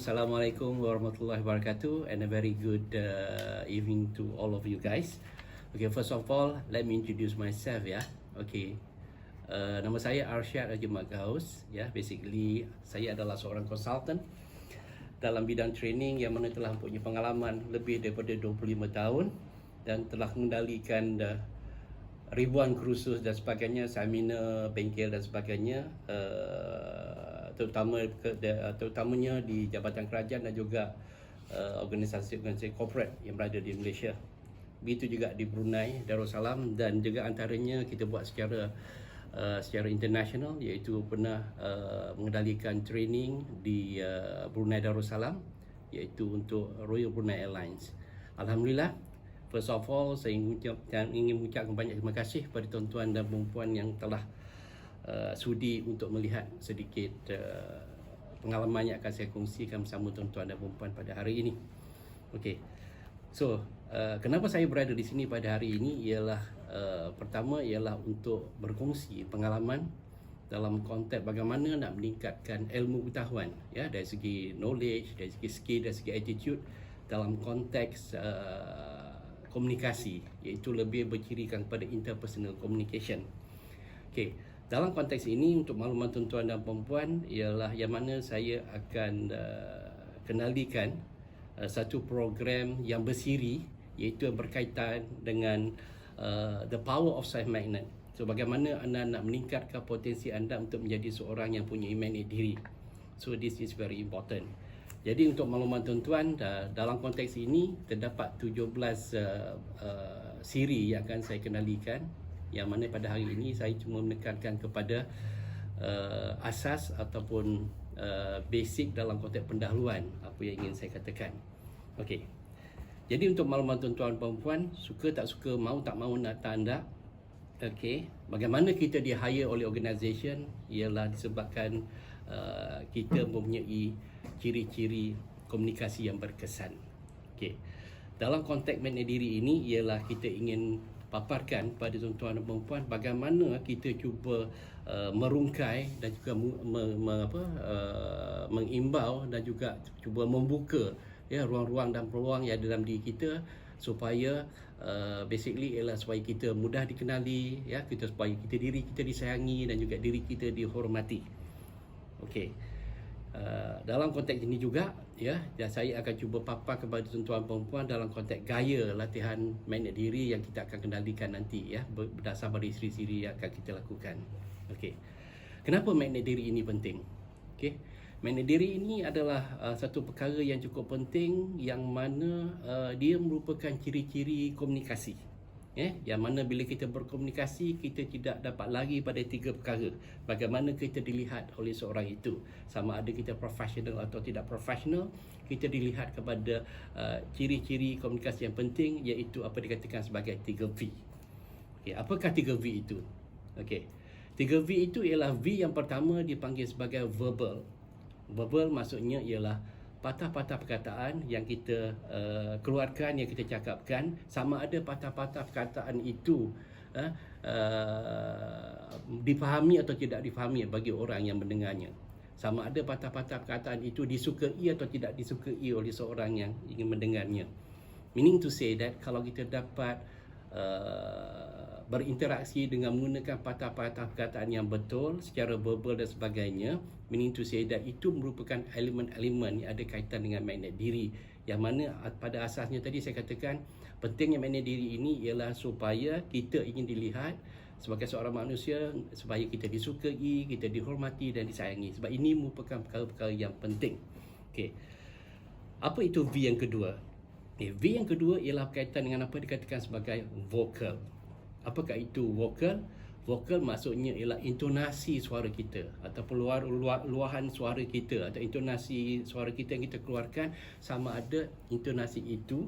Assalamualaikum warahmatullahi wabarakatuh, and a very good evening to all of you guys. Okay, first of all, let me introduce myself ya. Okay, nama saya Arsyad Raja Mat Gaus. Ya, basically saya adalah seorang consultant dalam bidang training yang mana telah mempunyai pengalaman lebih daripada 25 tahun dan telah mengendalikan ribuan kursus dan sebagainya, seminar, bengkel dan sebagainya, terutamanya di Jabatan Kerajaan dan juga organisasi-organisasi corporate yang berada di Malaysia. Begitu juga di Brunei Darussalam, dan juga antaranya kita buat secara international, iaitu pernah mengendalikan training di Brunei Darussalam, iaitu untuk Royal Brunei Airlines. Alhamdulillah. First of all, saya ingin mengucapkan banyak terima kasih kepada tuan-tuan dan puan-puan yang telah sudi untuk melihat sedikit pengalaman yang akan saya kongsikan bersama tuan-tuan dan puan-puan pada hari ini. Okey. So, kenapa saya berada di sini pada hari ini ialah pertama ialah untuk berkongsi pengalaman dalam konteks bagaimana nak meningkatkan ilmu pengetahuan, ya, dari segi knowledge, dari segi skill, dari segi attitude dalam konteks komunikasi, iaitu lebih bercirikan kepada interpersonal communication. Okey, dalam konteks ini untuk makluman tuan-tuan dan puan-puan ialah yang mana saya akan kenalikan satu program yang bersiri, iaitu berkaitan dengan the power of self magnet. So, bagaimana anda nak meningkatkan potensi anda untuk menjadi seorang yang punya magnet diri. So, this is very important. Jadi untuk makluman tuan-tuan, dalam konteks ini terdapat 17 siri yang akan saya kenalikan, yang mana pada hari ini saya cuma menekankan kepada asas ataupun basic dalam konteks pendahuluan apa yang ingin saya katakan. Okey. Jadi untuk makluman tuan-tuan dan puan, suka tak suka, mau tak mau nak tak anda, okey, bagaimana kita di hire oleh organisation ialah disebabkan kita mempunyai ciri-ciri komunikasi yang berkesan. Okey. Dalam konteks magnet diri ini ialah kita ingin paparkan pada tuan-tuan dan puan-puan bagaimana kita cuba merungkai dan juga mengimbau dan juga cuba membuka, ya, ruang-ruang dan peluang yang ada dalam diri kita supaya basically ialah supaya kita mudah dikenali, ya, kita supaya diri kita disayangi dan juga diri kita dihormati. Okey. Dalam konteks ini juga, ya, saya akan cuba papar kepada tuan-tuan perempuan dalam konteks gaya latihan magnet diri yang kita akan kendalikan nanti, ya, berdasar pada siri-siri yang akan kita lakukan. Okey. Kenapa magnet diri ini penting? Okey. Magnet diri ini adalah satu perkara yang cukup penting, yang mana dia merupakan ciri-ciri komunikasi. Yang mana bila kita berkomunikasi, kita tidak dapat lari pada tiga perkara. Bagaimana kita dilihat oleh seorang itu, sama ada kita profesional atau tidak profesional, kita dilihat kepada ciri-ciri komunikasi yang penting, iaitu apa dikatakan sebagai 3V. Okay, apakah 3V itu? Okay. 3V itu ialah V yang pertama dipanggil sebagai verbal. Verbal maksudnya ialah patah-patah perkataan yang kita keluarkan, yang kita cakapkan, sama ada patah-patah perkataan itu difahami atau tidak difahami bagi orang yang mendengarnya. Sama ada patah-patah perkataan itu disukai atau tidak disukai oleh seorang yang ingin mendengarnya. Meaning to say that kalau kita dapat berinteraksi dengan menggunakan patah-patah perkataan yang betul secara verbal dan sebagainya, meaning to say that itu merupakan elemen-elemen yang ada kaitan dengan magnet diri, yang mana pada asasnya tadi saya katakan pentingnya magnet diri ini ialah supaya kita ingin dilihat sebagai seorang manusia, supaya kita disukai, kita dihormati dan disayangi. Sebab ini merupakan perkara-perkara yang penting. Okey. Apa itu V yang kedua? V yang kedua ialah berkaitan dengan apa dikatakan sebagai vocal. Apakah itu vocal? Vocal maksudnya ialah intonasi suara kita ataupun luahan suara kita atau intonasi suara kita yang kita keluarkan, sama ada intonasi itu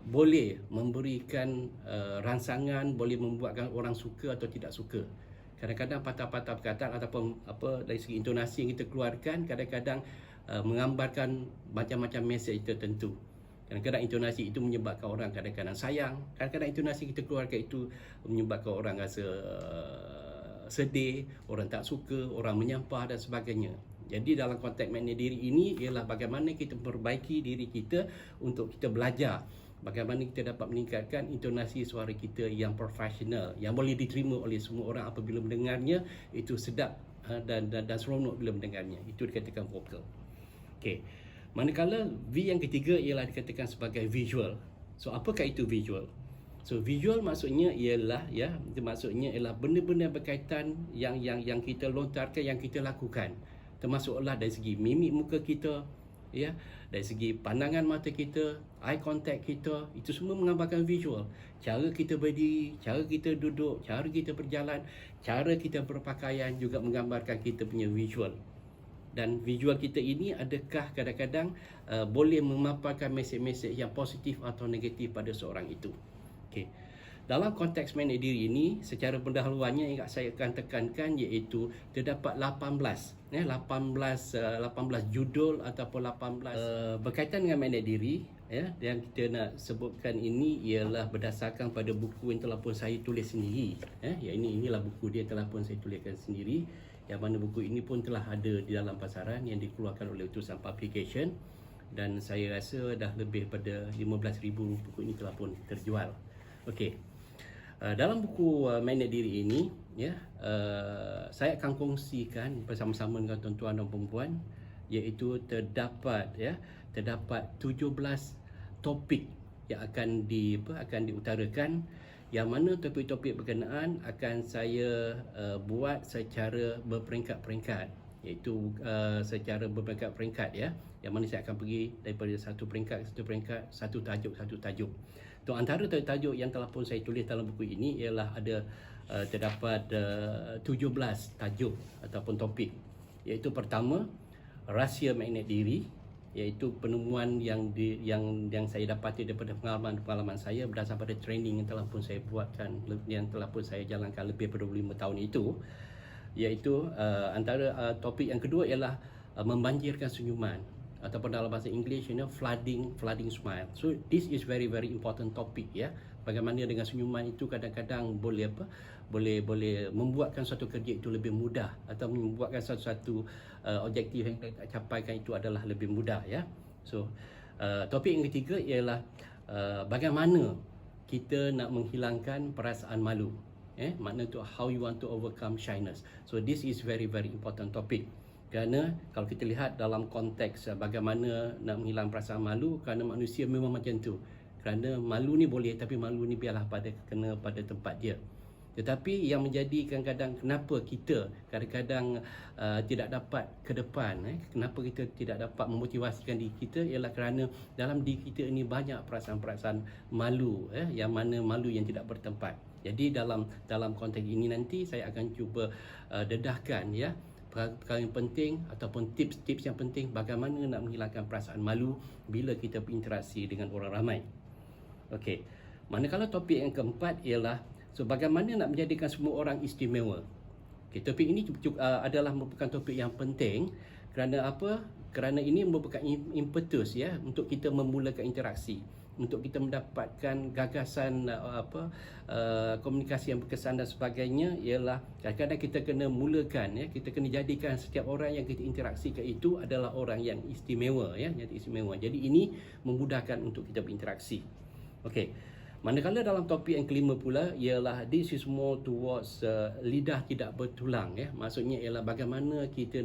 boleh memberikan rangsangan, boleh membuatkan orang suka atau tidak suka. Kadang-kadang patah-patah perkataan ataupun apa dari segi intonasi yang kita keluarkan kadang-kadang menggambarkan macam-macam mesej tertentu. Kadang-kadang intonasi itu menyebabkan orang kadang-kadang sayang, kadang-kadang intonasi kita keluarkan itu menyebabkan orang rasa sedih, orang tak suka, orang menyampah dan sebagainya. Jadi dalam konteks magnet diri ini ialah bagaimana kita memperbaiki diri kita untuk kita belajar bagaimana kita dapat meningkatkan intonasi suara kita yang profesional, yang boleh diterima oleh semua orang apabila mendengarnya, itu sedap dan seronok bila mendengarnya. Itu dikatakan vokal. Okey. Manakala V yang ketiga ialah dikatakan sebagai visual. So apakah itu visual? So visual maksudnya ialah maksudnya ialah benda-benda berkaitan yang kita lontarkan, yang kita lakukan. Termasuklah dari segi mimik muka kita, dari segi pandangan mata kita, eye contact kita, itu semua menggambarkan visual. Cara kita berdiri, cara kita duduk, cara kita berjalan, cara kita berpakaian juga menggambarkan kita punya visual. Dan visual kita ini adakah kadang-kadang boleh memaparkan mesej-mesej yang positif atau negatif pada seorang itu. Okey. Dalam konteks magnet diri ini, secara pendahuluannya yang saya akan tekankan iaitu terdapat 18 judul ataupun 18 berkaitan dengan magnet diri, yang kita nak sebutkan ini ialah berdasarkan pada buku yang telah pun saya tulis sendiri, inilah buku dia telah pun saya tuliskan sendiri, yang mana buku ini pun telah ada di dalam pasaran yang dikeluarkan oleh Utusan Publication, dan saya rasa dah lebih pada 15,000 buku ini telah pun terjual. Okey. Dalam buku magnet diri ini, saya akan kongsikan bersama-sama dengan tuan-tuan dan puan-puan, iaitu terdapat 17 topik yang akan diutarakan, yang mana topik-topik berkenaan akan saya buat secara berperingkat-peringkat, iaitu secara berperingkat-peringkat, yang mana saya akan pergi daripada satu peringkat ke satu peringkat, satu tajuk. So, antara tajuk yang telah pun saya tulis dalam buku ini ialah ada terdapat 17 tajuk ataupun topik, iaitu pertama, rahsia magnet diri, iaitu penemuan yang saya dapati daripada pengalaman saya berdasarkan pada training yang telah pun saya buatkan, yang telah pun saya jalankan lebih daripada 25 tahun itu, iaitu antara topik yang kedua ialah membanjirkan senyuman, ataupun dalam bahasa English, flooding smile. So this is very important topic, bagaimana dengan senyuman itu kadang-kadang boleh membuatkan suatu kerja itu lebih mudah, atau membuatkan satu objektif yang kita capaikan itu adalah lebih mudah, So topik yang ketiga ialah bagaimana kita nak menghilangkan perasaan malu, makna tu how you want to overcome shyness. So this is very important topic. Kerana kalau kita lihat dalam konteks bagaimana nak menghilang perasaan malu, kerana manusia memang macam tu. Kerana malu ni boleh, tapi malu ni biarlah kena pada tempat dia. Tetapi yang menjadikan kadang kenapa kita kadang-kadang tidak dapat ke depan, kenapa kita tidak dapat memotivasikan diri kita, ialah kerana dalam diri kita ini banyak perasaan-perasaan malu, yang mana malu yang tidak bertempat. Jadi dalam konteks ini nanti saya akan cuba dedahkan, perkara yang penting ataupun tips-tips yang penting bagaimana nak menghilangkan perasaan malu bila kita berinteraksi dengan orang ramai. Okey. Manakala topik yang keempat ialah bagaimana nak menjadikan semua orang istimewa. Okey, topik ini adalah merupakan topik yang penting. Kerana apa? Kerana ini merupakan impetus, untuk kita memulakan interaksi, untuk kita mendapatkan gagasan komunikasi yang berkesan dan sebagainya. Ialah kadang-kadang kita kena mulakan, kita kena jadikan setiap orang yang kita interaksikan itu adalah orang yang istimewa, yang istimewa. Jadi ini memudahkan untuk kita berinteraksi. Okey. Manakala dalam topik yang kelima pula ialah this is more towards lidah tidak bertulang, maksudnya ialah bagaimana kita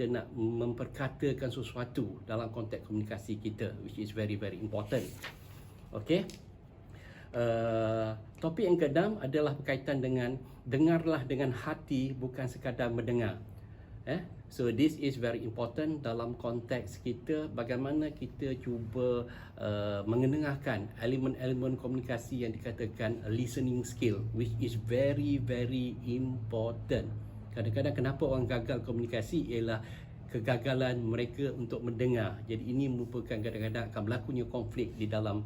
nak memperkatakan sesuatu dalam konteks komunikasi kita, which is very important. Okey. Topik yang keenam adalah berkaitan dengan dengarlah dengan hati, bukan sekadar mendengar. So this is very important dalam konteks kita, bagaimana kita cuba mengenengahkan elemen-elemen komunikasi yang dikatakan listening skill, which is very important. Kadang-kadang kenapa orang gagal komunikasi ialah kegagalan mereka untuk mendengar. Jadi ini merupakan kadang-kadang akan berlakunya konflik di dalam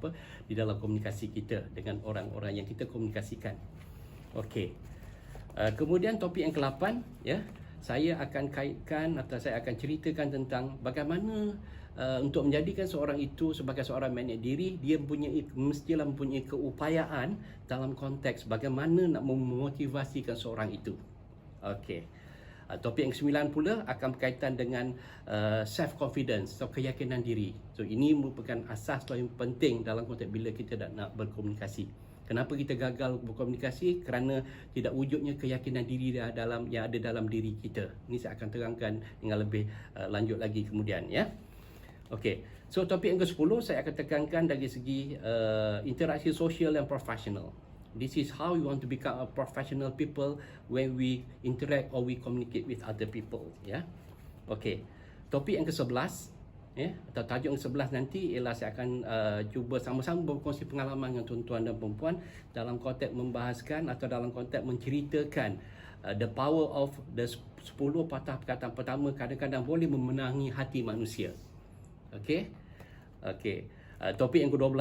komunikasi kita dengan orang-orang yang kita komunikasikan. Okey. Kemudian topik yang ke-8, saya akan kaitkan atau saya akan ceritakan tentang bagaimana untuk menjadikan seorang itu sebagai seorang magnet diri, dia mestilah mempunyai keupayaan dalam konteks bagaimana nak memotivasikan seorang itu. Okey. Topik yang ke-9 pula akan berkaitan dengan self confidence atau keyakinan diri. So ini merupakan asas paling penting dalam konteks bila kita nak berkomunikasi. Kenapa kita gagal berkomunikasi? Kerana tidak wujudnya keyakinan diri yang ada dalam diri kita. Ini saya akan terangkan dengan lebih lanjut lagi kemudian, ya. Okey. So topik yang ke-10 saya akan tekankan dari segi interaksi sosial dan profesional. This is how we want to become a professional people when we interact or we communicate with other people, ya. Okey. Topik yang ke-11, ya, atau tajuk yang 11 nanti ialah saya akan cuba sama-sama berkongsi pengalaman dengan tuan-tuan dan puan-puan dalam konteks membahaskan atau dalam konteks menceritakan the power of the 10 patah perkataan pertama kadang-kadang boleh memenangi hati manusia. Okey. Okey. Topik yang ke-12,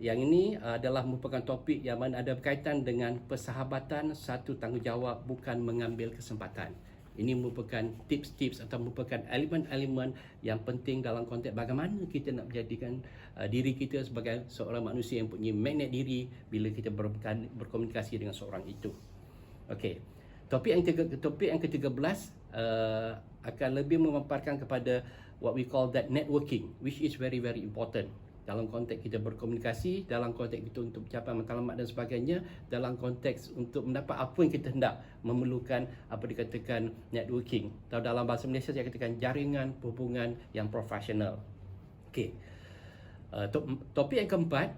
yang ini adalah merupakan topik yang mana ada berkaitan dengan persahabatan, satu tanggungjawab bukan mengambil kesempatan. Ini merupakan tips-tips atau merupakan elemen-elemen yang penting dalam konteks bagaimana kita nak menjadikan diri kita sebagai seorang manusia yang punya magnet diri bila kita berkomunikasi dengan seorang itu. Okey. Topik yang ke-13 akan lebih memaparkan kepada what we call that networking, which is very very important dalam konteks kita berkomunikasi, dalam konteks kita untuk mencapai matlamat dan sebagainya, dalam konteks untuk mendapat apa yang kita hendak, memerlukan apa dikatakan networking, atau dalam bahasa Malaysia saya katakan jaringan hubungan yang profesional. Okey. Topik yang keempat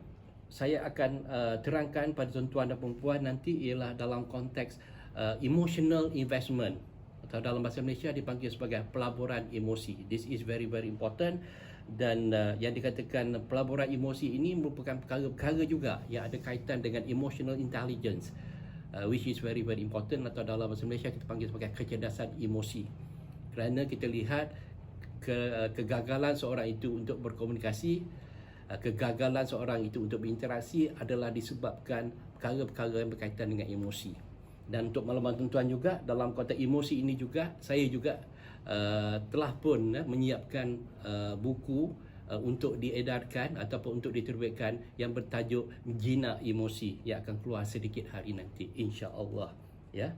saya akan terangkan pada tuan-tuan dan puan-puan nanti ialah dalam konteks emotional investment, atau dalam bahasa Malaysia dipanggil sebagai pelaburan emosi. This is very very important. Dan yang dikatakan pelaburan emosi ini merupakan perkara-perkara juga yang ada kaitan dengan emotional intelligence, which is very very important, atau dalam bahasa Malaysia kita panggil sebagai kecerdasan emosi. Kerana kita lihat kegagalan seorang itu untuk berkomunikasi, kegagalan seorang itu untuk berinteraksi adalah disebabkan perkara-perkara yang berkaitan dengan emosi. Dan untuk maklumat tuan-tuan juga, dalam konteks emosi ini juga saya juga telah pun menyiapkan buku untuk diedarkan ataupun untuk diterbitkan yang bertajuk Jinak Emosi yang akan keluar sedikit hari nanti, insya-Allah, ya.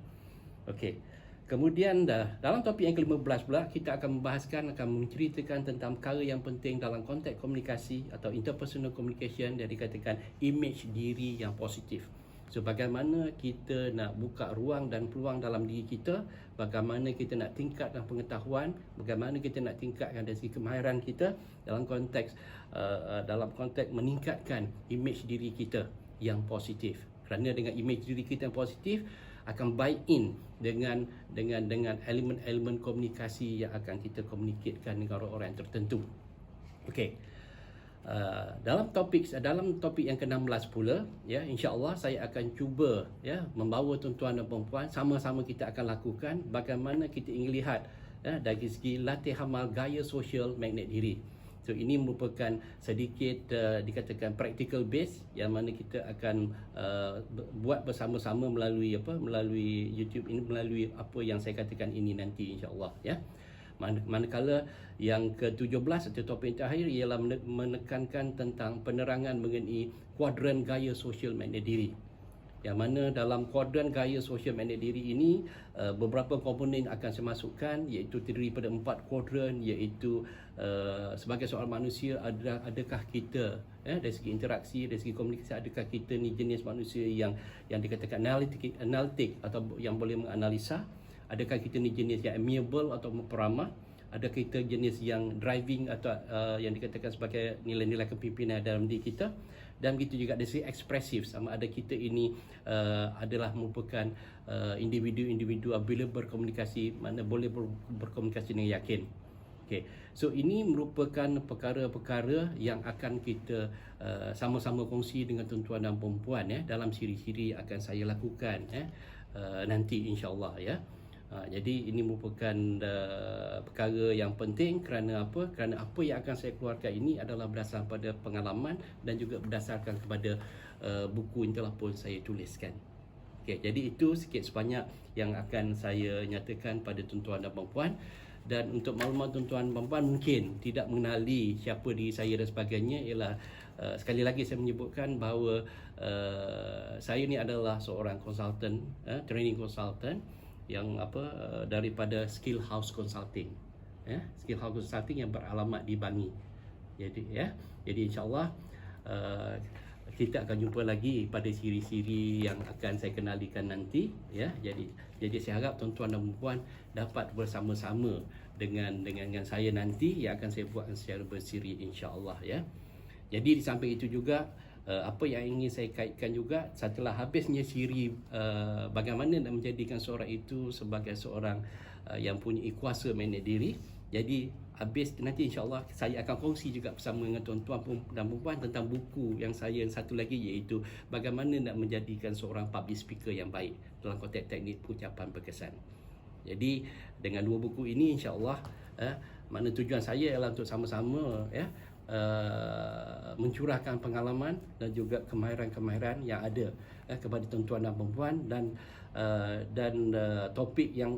Okey. Kemudian dalam topik yang ke-15 pula kita akan akan menceritakan tentang perkara yang penting dalam konteks komunikasi atau interpersonal communication yang dikatakan image diri yang positif. So bagaimana kita nak buka ruang dan peluang dalam diri kita, bagaimana kita nak tingkatkan pengetahuan, bagaimana kita nak tingkatkan dari segi kemahiran kita dalam konteks meningkatkan image diri kita yang positif. Kerana dengan image diri kita yang positif akan buy in dengan elemen-elemen komunikasi yang akan kita komunikasikan dengan orang-orang yang tertentu. Okey. Dalam topik yang ke-16 pula, ya, insya-Allah saya akan cuba, ya, membawa tuan-tuan dan puan-puan sama-sama kita akan lakukan bagaimana kita ingin lihat, ya, dari segi latih amal gaya sosial magnet diri. So ini merupakan sedikit dikatakan practical base yang mana kita akan buat bersama-sama melalui YouTube ini, melalui apa yang saya katakan ini nanti, insya-Allah, ya. Manakala yang ke-17 atau topik terakhir ialah menekankan tentang penerangan mengenai kuadran gaya sosial magnet diri. Yang mana dalam kuadran gaya sosial magnet diri ini beberapa komponen akan saya masukkan, iaitu terdiri pada 4 kuadran, iaitu sebagai seorang manusia adakah kita, dari segi interaksi, dari segi komunikasi, adakah kita ni jenis manusia yang dikatakan analitik atau yang boleh menganalisa. Adakah kita ni jenis yang amiable atau peramah? Adakah kita jenis yang driving atau yang dikatakan sebagai nilai-nilai kepimpinan dalam diri kita? Dan begitu juga dari segi ekspresif, sama ada kita ini adalah merupakan individu-individu bila berkomunikasi, mana boleh berkomunikasi dengan yakin. Okay. So ini merupakan perkara-perkara yang akan kita sama-sama kongsi dengan tuan-tuan dan puan-puan, ya, dalam siri-siri akan saya lakukan, nanti, insya-Allah, ya. Jadi ini merupakan perkara yang penting. Kerana apa? Kerana apa yang akan saya keluarkan ini adalah berdasarkan pada pengalaman dan juga berdasarkan kepada buku yang telah pun saya tuliskan. Okay, jadi itu sikit sebanyak yang akan saya nyatakan pada tuan-tuan dan puan-puan. Dan untuk maklumat tuan-tuan dan puan-puan mungkin tidak mengenali siapa diri saya dan sebagainya, ialah sekali lagi saya menyebutkan bahawa saya ni adalah seorang consultant, training consultant, daripada Skill House Consulting. Skill House Consulting yang beralamat di Bangi. Jadi insya-Allah kita akan jumpa lagi pada siri-siri yang akan saya kenalikan nanti, ya. Jadi saya harap tuan-tuan dan puan dapat bersama-sama dengan saya nanti yang akan saya buat secara bersiri, insya-Allah, ya. Jadi di samping itu juga apa yang ingin saya kaitkan juga, setelah habisnya siri bagaimana nak menjadikan seorang itu sebagai seorang yang punya kuasa manage diri. Jadi habis nanti insya-Allah saya akan kongsi juga bersama dengan tuan-tuan dan puan tentang buku yang saya satu lagi, iaitu bagaimana nak menjadikan seorang public speaker yang baik dalam konteks teknik ucapan berkesan. Jadi dengan dua buku ini insya-Allah makna tujuan saya ialah untuk sama-sama mencurahkan pengalaman dan juga kemahiran-kemahiran yang ada kepada tuan-tuan dan puan, dan topik yang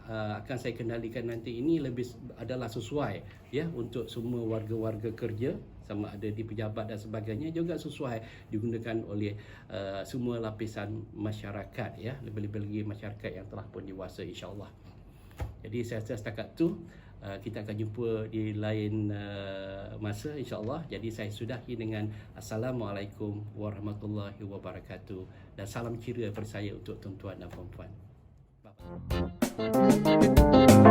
akan saya kendalikan nanti ini lebih adalah sesuai, ya, untuk semua warga-warga kerja, sama ada di pejabat dan sebagainya, juga sesuai digunakan oleh semua lapisan masyarakat, ya, lebih-lebih lagi masyarakat yang telah pun dewasa, insya-Allah. Jadi saya rasa setakat tu kita akan jumpa di lain masa, insya-Allah. Jadi saya sudahi dengan Assalamualaikum warahmatullahi wabarakatuh dan salam ceria daripada saya untuk tuan-tuan dan puan-puan. Bye.